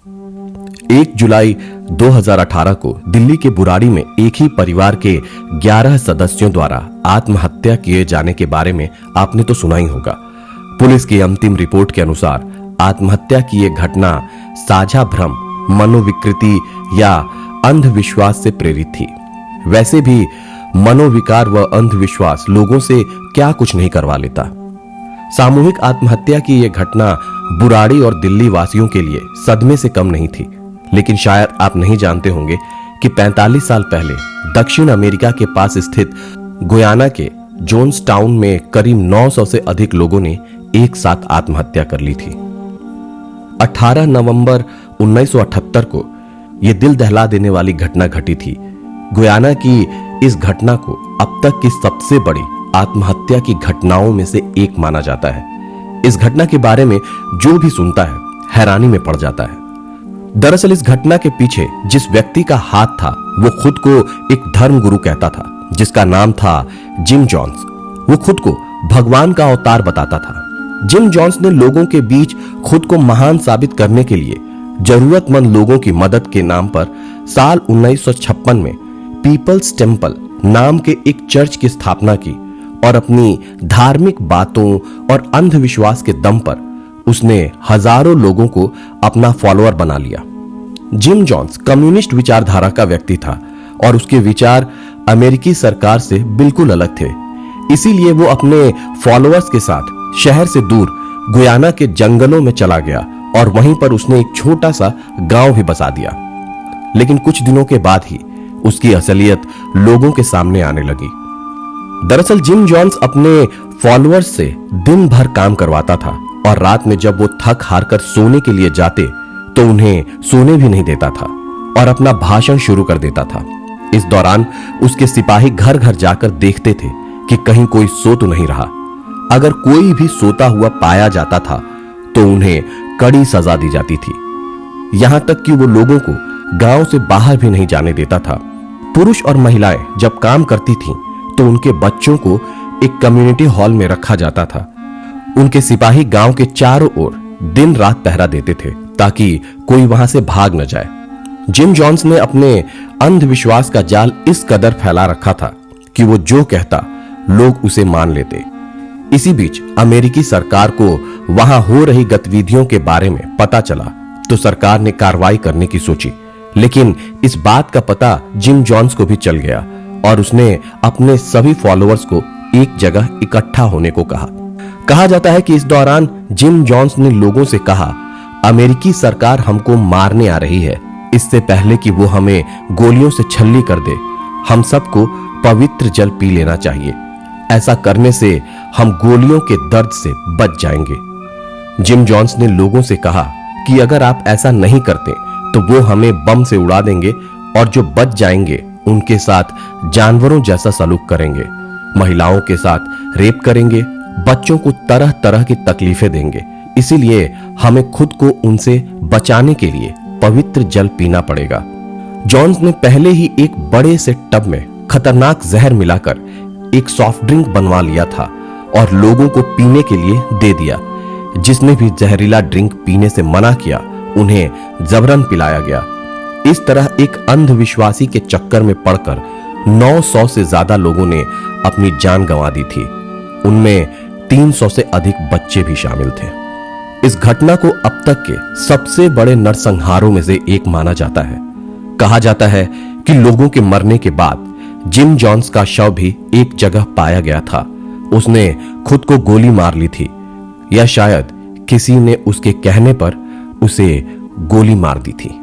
1 जुलाई 2018 को दिल्ली के बुराड़ी में एक ही परिवार के 11 सदस्यों द्वारा आत्महत्या किए जाने के बारे में आपने तो सुना ही होगा। पुलिस की अंतिम रिपोर्ट के अनुसार आत्महत्या की यह घटना साझा भ्रम, मनोविकृति या अंधविश्वास से प्रेरित थी। वैसे भी मनोविकार व अंधविश्वास लोगों से क्या कुछ नहीं करवा लेता। सामूहिक आत्महत्या की यह घटना बुराड़ी और दिल्ली वासियों के लिए सदमे से कम नहीं थी। लेकिन शायद आप नहीं जानते होंगे कि 45 साल पहले दक्षिण अमेरिका के पास स्थित गुयाना के जोन्स टाउन में करीब 900 से अधिक लोगों ने एक साथ आत्महत्या कर ली थी। 18 नवंबर 1978 को यह दिल दहला देने वाली घटना घटी थी। गुयाना की इस घटना को अब तक की सबसे बड़ी आत्महत्या की घटनाओं में से एक माना जाता है। इस घटना के बारे में जो भी सुनता है हैरानी में पड़ जाता है। दरअसल इस घटना के पीछे जिस व्यक्ति का हाथ था वो खुद को एक धर्मगुरु कहता था, जिसका नाम था जिम जॉन्स। वो खुद को भगवान का अवतार बताता था। जिम जॉन्स ने लोगों के बीच खुद को महान साबित करने के लिए जरूरतमंद लोगों की मदद के नाम पर साल 1956 में पीपल्स टेम्पल नाम के एक चर्च की स्थापना की और अपनी धार्मिक बातों और अंधविश्वास के दम पर उसने हजारों लोगों को अपना फॉलोअर बना लिया। जिम जॉन्स कम्युनिस्ट विचारधारा का व्यक्ति था और उसके विचार अमेरिकी सरकार से बिल्कुल अलग थे। इसीलिए वो अपने फॉलोअर्स के साथ शहर से दूर गुयाना के जंगलों में चला गया और वहीं पर उसने एक छोटा सा गांव भी बसा दिया। लेकिन कुछ दिनों के बाद ही उसकी असलियत लोगों के सामने आने लगी। दरअसल जिम जॉन्स अपने फॉलोअर्स से दिन भर काम करवाता था और रात में जब वो थक हार कर सोने के लिए जाते तो उन्हें सोने भी नहीं देता था और अपना भाषण शुरू कर देता था। इस दौरान उसके सिपाही घर घर जाकर देखते थे कि कहीं कोई सो तो नहीं रहा। अगर कोई भी सोता हुआ पाया जाता था तो उन्हें कड़ी सजा दी जाती थी। यहां तक कि वो लोगों को गांव से बाहर भी नहीं जाने देता था। पुरुष और महिलाएं जब काम करती थीं तो उनके बच्चों को एक कम्युनिटी हॉल में रखा जाता था। उनके सिपाही गांव के चारों ओर दिन रात पहरा देते थे ताकि कोई वहां से भाग न जाए। जिम जॉन्स ने अपने अंधविश्वास का जाल इस कदर फैला रखा था कि वो जो कहता लोग उसे मान लेते। इसी बीच अमेरिकी सरकार को वहां हो रही गतिविधियों के बारे में पता चला तो सरकार ने कार्रवाई करने की सोची। लेकिन इस बात का पता जिम जॉन्स को भी चल गया और उसने अपने सभी फॉलोअर्स को एक जगह इकट्ठा होने को कहा जाता है कि इस दौरान जिम जॉन्स ने लोगों से कहा, अमेरिकी सरकार हमको मारने आ रही है। इससे पहले कि वो हमें गोलियों से छल्ली कर दे, हम सबको पवित्र जल पी लेना चाहिए। ऐसा करने से हम गोलियों के दर्द से बच जाएंगे। जिम जॉन्स ने लोगों से कहा कि अगर आप ऐसा नहीं करते तो वो हमें बम से उड़ा देंगे और जो बच जाएंगे उनके साथ जानवरों जैसा सलूक करेंगे, महिलाओं के साथ रेप करेंगे, बच्चों को तरह तरह की तकलीफें देंगे। इसीलिए हमें खुद को उनसे बचाने के लिए पवित्र जल पीना पड़ेगा। जॉन्स ने पहले ही एक बड़े से टब में खतरनाक जहर मिलाकर एक सॉफ्ट ड्रिंक बनवा लिया था और लोगों को पीने के लिए दे दिया। जिसने भी जहरीला ड्रिंक पीने से मना किया उन्हें जबरन पिलाया गया। इस तरह एक अंधविश्वासी के चक्कर में पड़कर 900 से ज्यादा लोगों ने अपनी जान गंवा दी थी। उनमें 300 से अधिक बच्चे भी शामिल थे। इस घटना को अब तक के सबसे बड़े नरसंहारों में से एक माना जाता है। कहा जाता है कि लोगों के मरने के बाद जिम जॉन्स का शव भी एक जगह पाया गया था। उसने खुद को गोली मार ली थी या शायद किसी ने उसके कहने पर उसे गोली मार दी थी।